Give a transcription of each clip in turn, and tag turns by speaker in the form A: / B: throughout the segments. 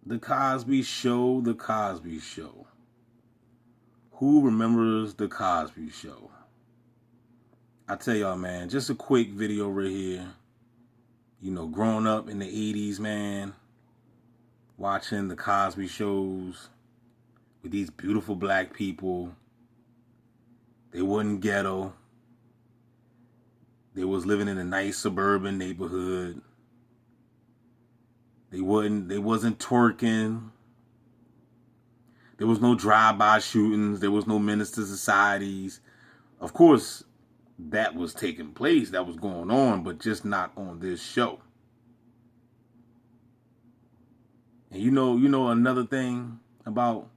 A: The Cosby Show, The Cosby Show. Who remembers The Cosby Show? I tell y'all, man, just a quick video right here. You know, growing up in the 80s, man, watching The Cosby shows with these beautiful black people. They wasn't ghetto. They was living in a nice suburban neighborhood. They wasn't twerking. There was no drive-by shootings. There was no menace to societies. Of course, that was taking place. That was going on, but just not on this show. And you know another thing about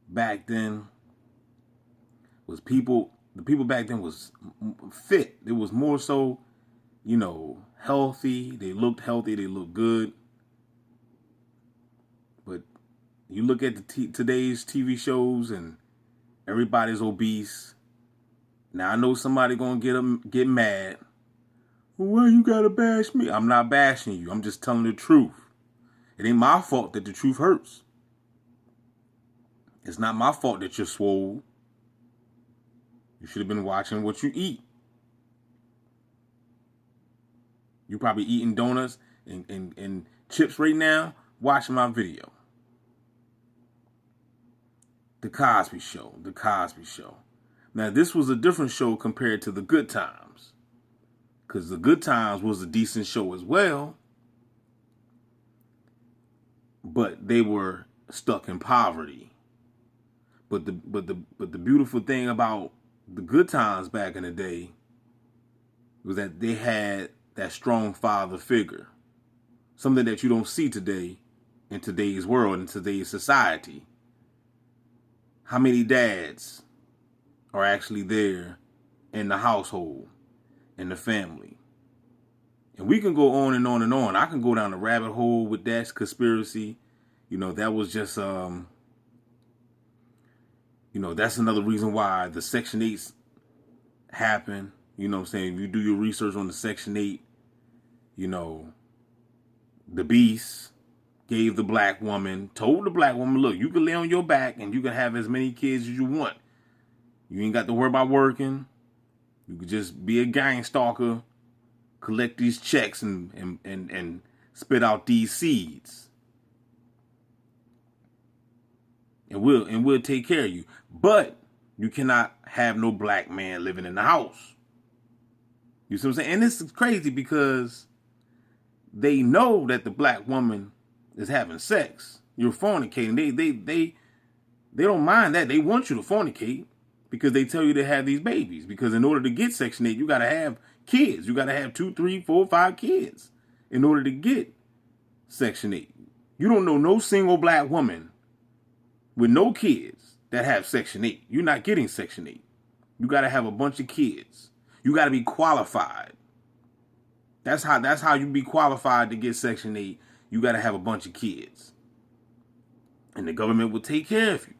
A: back then was the people back then was fit. It was more so, healthy. They looked healthy. They looked good. But you look at today's TV shows and everybody's obese. Now I know somebody gonna get mad. Well, why you gotta bash me? I'm not bashing you. I'm just telling the truth. It ain't my fault that the truth hurts. It's not my fault that you're swole. You should have been watching what you eat. You probably eating donuts and chips right now, watching my video. The Cosby Show. The Cosby Show. Now, this was a different show compared to The Good Times. Because The Good Times was a decent show as well. But they were stuck in poverty. But the beautiful thing about The Good Times back in the day was that they had that strong father figure. Something that you don't see today in today's world, in today's society. How many dads are actually there in the household, in the family? And we can go on and on and on. I can go down the rabbit hole with that conspiracy. That was just, that's another reason why the Section 8s happened. You know what I'm saying? If you do your research on the Section 8, the beast told the black woman, look, you can lay on your back and you can have as many kids as you want. You ain't got to worry about working. You could just be a gang stalker, collect these checks and spit out these seeds. And we'll take care of you. But you cannot have no black man living in the house. You see what I'm saying? And this is crazy because they know that the black woman is having sex. You're fornicating. They don't mind that. They want you to fornicate because they tell you to have these babies. Because in order to get Section 8, you got to have kids. You got to have 2, 3, 4, 5 kids in order to get Section 8. You don't know no single black woman with no kids that have Section 8. You're not getting Section 8. You got to have a bunch of kids. You got to be qualified. That's how you be qualified to get Section 8. You got to have a bunch of kids. And the government will take care of you.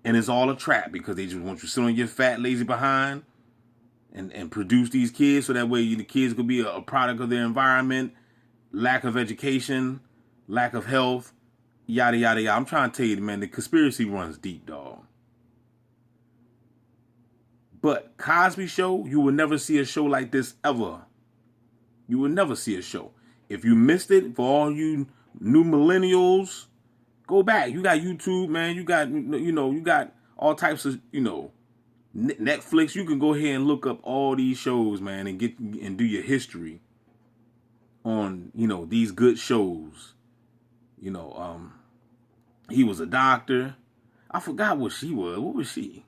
A: And it's all a trap because they just want you to sit on your fat, lazy behind and produce these kids so that way the kids could be a product of their environment, lack of education, lack of health, yada, yada, yada. I'm trying to tell you, man, the conspiracy runs deep, dog. But Cosby Show, you will never see a show like this ever. You will never see a show. If you missed it, for all you new millennials, go back. You got YouTube, man. You got all types of, Netflix. You can go ahead and look up all these shows, man, and do your history on, these good shows. He was a doctor. I forgot what she was. What was she?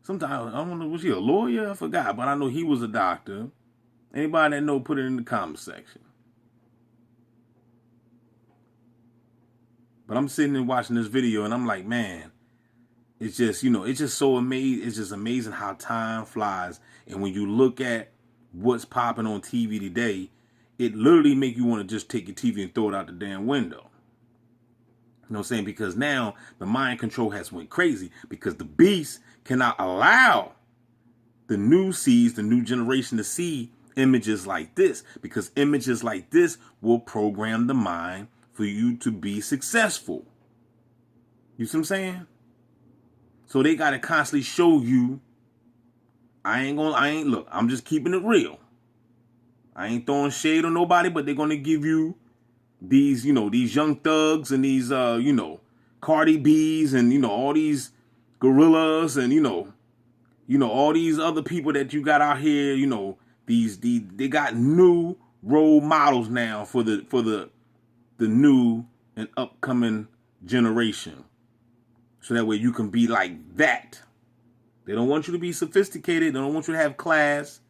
A: Sometimes, I don't know, was she a lawyer? I forgot, but I know he was a doctor. Anybody that know, put it in the comment section. But I'm sitting and watching this video and I'm like, man, it's just, it's just so amazing. It's just amazing how time flies. And when you look at what's popping on TV today, it literally make you want to just take your TV and throw it out the damn window. You know what I'm saying? Because now the mind control has went crazy because the beast cannot allow the new seeds, the new generation to see images like this, because images like this will program the mind for you to be successful. You see what I'm saying? So they got to constantly show you, look, I'm just keeping it real. I ain't throwing shade on nobody, but they're going to give you these, these young thugs and these, Cardi B's and, all these gorillas and, all these other people that you got out here, they got new role models now for the new and upcoming generation. So that way you can be like that. They don't want you to be sophisticated. They don't want you to have class.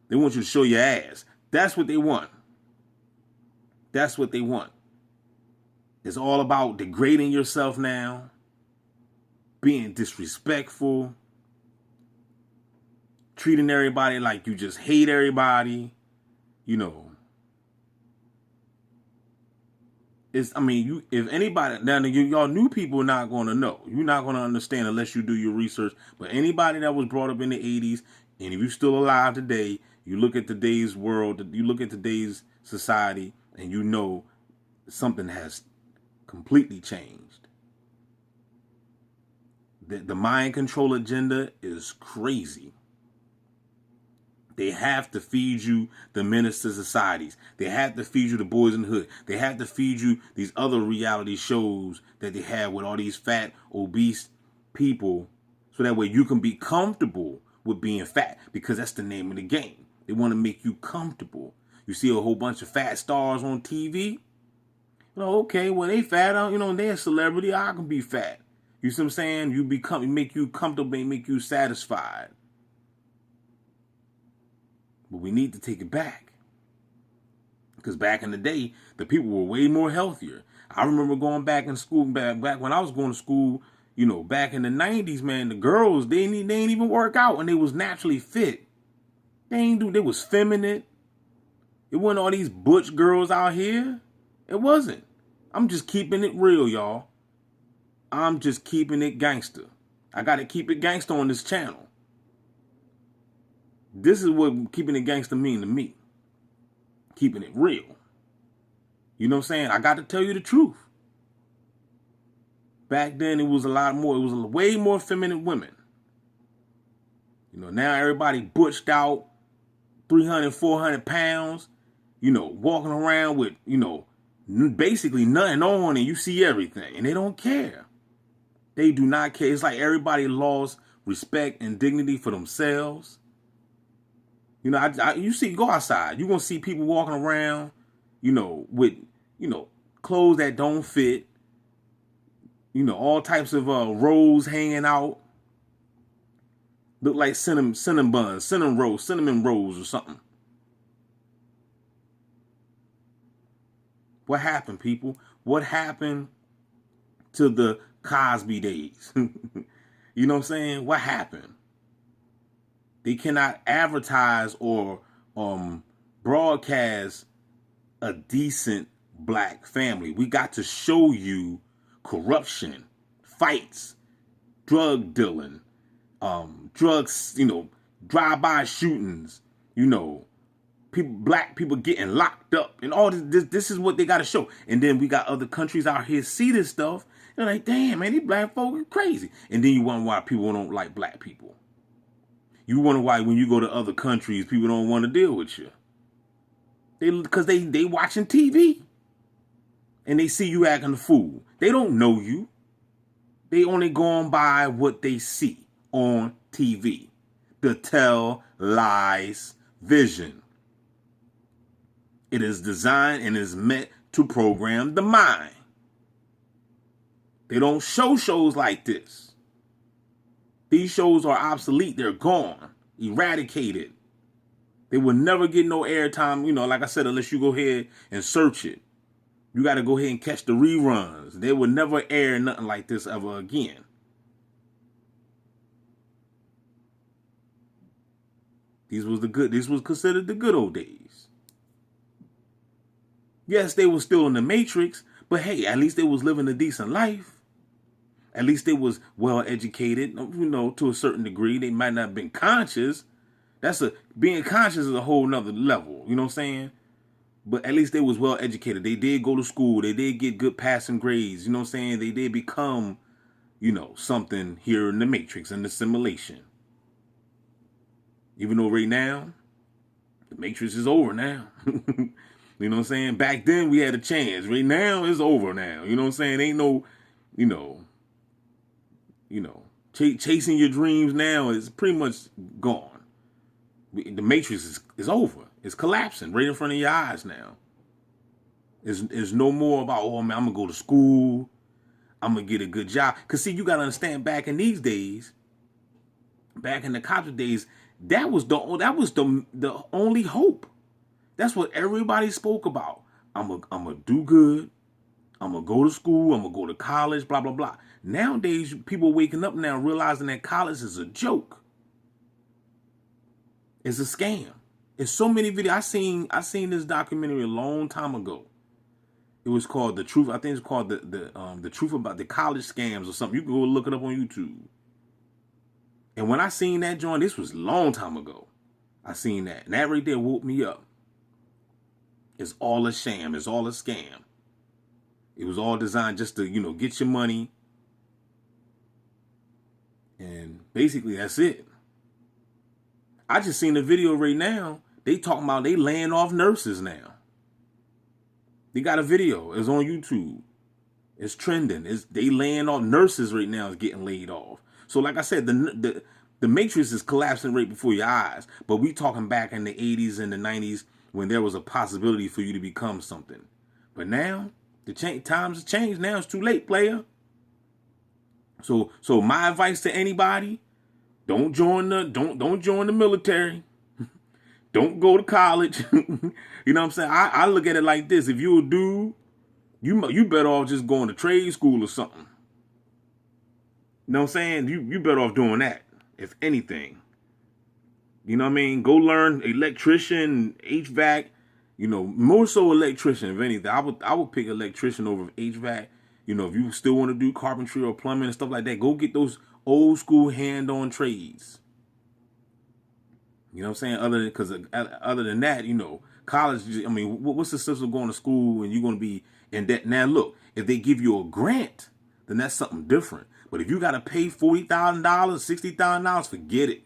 A: They want you to show your ass. That's what they want. That's what they want. It's all about degrading yourself now, being disrespectful, treating everybody like you just hate everybody, if anybody, now y'all new people are not going to know. You're not going to understand unless you do your research. But anybody that was brought up in the 80s, and if you're still alive today, you look at today's world, you look at today's society, and you know something has completely changed. The mind control agenda is crazy. They have to feed you the Minister Societies. They have to feed you the Boys in the Hood. They have to feed you these other reality shows that they have with all these fat, obese people, so that way you can be comfortable with being fat, because that's the name of the game. They want to make you comfortable. You see a whole bunch of fat stars on TV. Okay, well, they fat, they're a celebrity. I can be fat. You see what I'm saying? Make you comfortable, make you satisfied. But we need to take it back. Because back in the day, the people were way more healthier. I remember going back in school, back when I was going to school, back in the 90s, man, the girls, they ain't even work out, and they was naturally fit. They was feminine. It wasn't all these butch girls out here. It wasn't. I'm just keeping it real, y'all. I'm just keeping it gangster. I got to keep it gangster on this channel. This is what keeping it gangster mean to me. Keeping it real. You know what I'm saying? I got to tell you the truth. Back then, it was a lot more. It was way more feminine women. Now everybody butched out, 300, 400 pounds, walking around with, basically nothing on, and you see everything, and they don't care. They do not care. It's like everybody lost respect and dignity for themselves. Go outside. You're going to see people walking around, with, clothes that don't fit, all types of rolls hanging out. Look like cinnamon buns, cinnamon rolls or something. What happened, people? What happened to the Cosby days? You know what I'm saying? What happened? They cannot advertise or broadcast a decent black family. We got to show you corruption, fights, drug dealing, drugs, drive-by shootings, black people getting locked up, and all this. This is what they got to show. And then we got other countries out here see this stuff. They're like, damn, man, these black folk are crazy. And then you wonder why people don't like black people. You wonder why when you go to other countries, people don't want to deal with you. Because they watching TV. And they see you acting a fool. They don't know you. They only going by what they see on TV. The tell lies vision. It is designed and is meant to program the mind. They don't show shows like this. These shows are obsolete. They're gone. Eradicated. They will never get no airtime, like I said, unless you go ahead and search it. You got to go ahead and catch the reruns. They will never air nothing like this ever again. This was considered the good old days. Yes, they were still in the Matrix, but hey, at least they was living a decent life. At least they was well educated, to a certain degree. They might not have been conscious. Being conscious is a whole nother level, you know what I'm saying? but at least they was well educated. They did go to school. They did get good passing grades. You know what I'm saying? They did become, something here in the Matrix and the simulation. Even though right now, the Matrix is over now. You know what I'm saying? Back then we had a chance. Right now it's over now. You know what I'm saying? Ain't no, you know, chasing your dreams now is pretty much gone. The Matrix is over. It's collapsing right in front of your eyes now. It's no more about, oh man, I'm gonna go to school, I'm gonna get a good job. Cause see, you gotta understand, back in these days, back in the Cosby days, that was the only hope. That's what everybody spoke about. I'm gonna do good. I'm gonna go to school. I'm gonna go to college. Blah blah blah. Nowadays, people waking up now realizing that college is a joke. It's a scam. It's so many videos. I seen this documentary a long time ago. It was called The Truth. I think it's called the Truth About the College Scams or something. You can go look it up on YouTube. And when I seen that joint, this was a long time ago. I seen that. And that right there woke me up. It's all a sham. It's all a scam. It was all designed just to, get your money. And basically that's it. I just seen a video right now. They talking about they laying off nurses now. They got a video. It's on YouTube. It's trending. They laying off nurses right now is getting laid off. So like I said, the Matrix is collapsing right before your eyes. But we talking back in the 80s and the 90s when there was a possibility for you to become something. But now times have changed. Now it's too late, player. So my advice to anybody: don't join the military. Don't go to college. You know what I'm saying? I look at it like this: if you're a dude, you better off just going to trade school or something. You know what I'm saying? You better off doing that, if anything. You know what I mean? Go learn electrician, HVAC. More so electrician, if anything. I would pick electrician over HVAC. If you still want to do carpentry or plumbing and stuff like that, go get those old school hand-on trades. You know what I'm saying? Other than that, college, I mean, what's the sense of going to school and you're going to be in debt? Now, look, if they give you a grant, then that's something different. But if you got to pay $40,000, $60,000, forget it.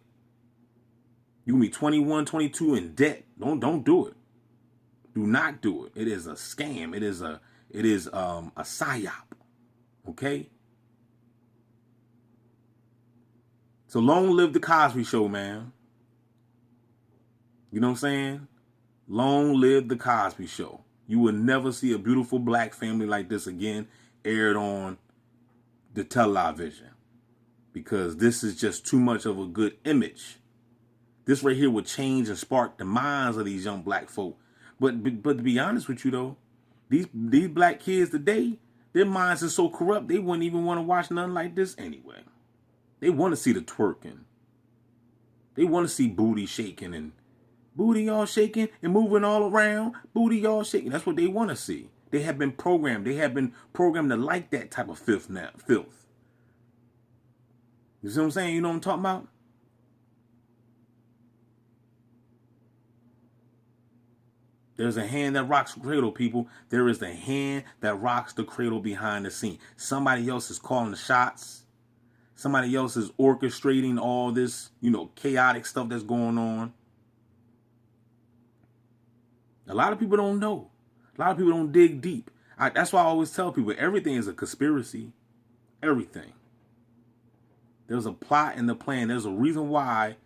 A: You're going to be 21, 22 in debt. Don't do it. Do not do it. It is a scam. It is a psyop. Okay? So long live the Cosby Show, man. You know what I'm saying? Long live the Cosby Show. You will never see a beautiful black family like this again aired on the television, because this is just too much of a good image. This right here would change and spark the minds of these young black folk. But to be honest with you though, these black kids today, their minds are so corrupt, they wouldn't even want to watch nothing like this anyway. They want to see the twerking. They want to see booty shaking and booty all shaking and moving all around. Booty all shaking. That's what they want to see. They have been programmed. They have been programmed to like that type of filth now. Filth. You see what I'm saying? You know what I'm talking about? There's a hand that rocks the cradle, people. There is a hand that rocks the cradle behind the scene. Somebody else is calling the shots. Somebody else is orchestrating all this, chaotic stuff that's going on. A lot of people don't know. A lot of people don't dig deep. That's why I always tell people everything is a conspiracy. Everything. There's a plot and the plan. There's a reason why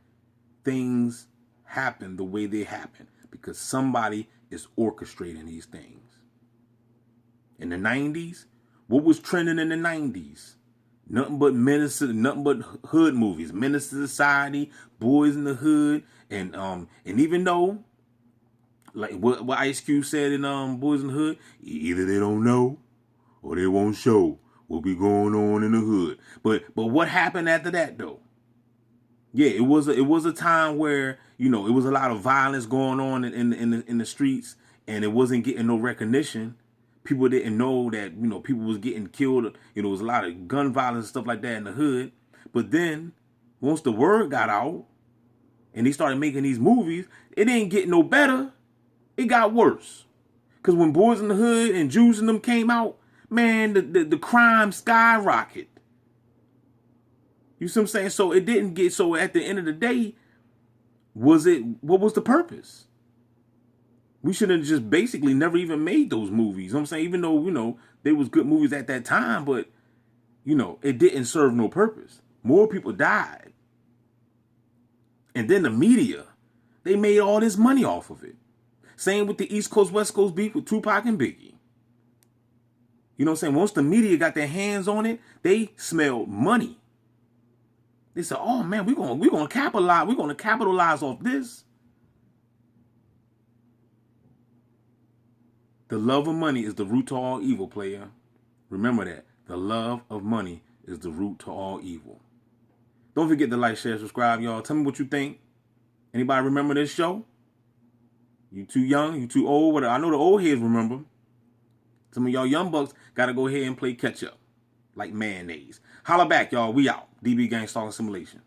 A: things happen the way they happen. Because somebody is orchestrating these things. In the 90s, what was trending in the 90s? Nothing but hood movies. Menace to Society, Boys in the Hood, and even though, like what Ice Cube said in Boys in the Hood, either they don't know or they won't show what be going on in the hood. But what happened after that though? Yeah, it was a time where it was a lot of violence going on in the streets, and it wasn't getting no recognition. People didn't know that people was getting killed. There was a lot of gun violence and stuff like that in the hood. But then once the word got out and they started making these movies, it didn't get no better. It got worse. Because when Boys in the Hood and Jews and them came out, man, the crime skyrocketed. You see what I'm saying? So it didn't get, so at the end of the day, what was the purpose? We should have just basically never even made those movies. You know what I'm saying? Even though, they was good movies at that time, but, it didn't serve no purpose. More people died. And then the media, they made all this money off of it. Same with the East Coast, West Coast beef with Tupac and Biggie. You know what I'm saying? Once the media got their hands on it, they smelled money. They said, "Oh man, we're gonna capitalize off this." The love of money is the root to all evil, player. Remember that. The love of money is the root to all evil. Don't forget to like, share, subscribe, y'all. Tell me what you think. Anybody remember this show? You too young? You too old? I know the old heads remember. Some of y'all young bucks got to go ahead and play catch up like mayonnaise. Holla back, y'all. We out. DB Gang Stalking Simulation.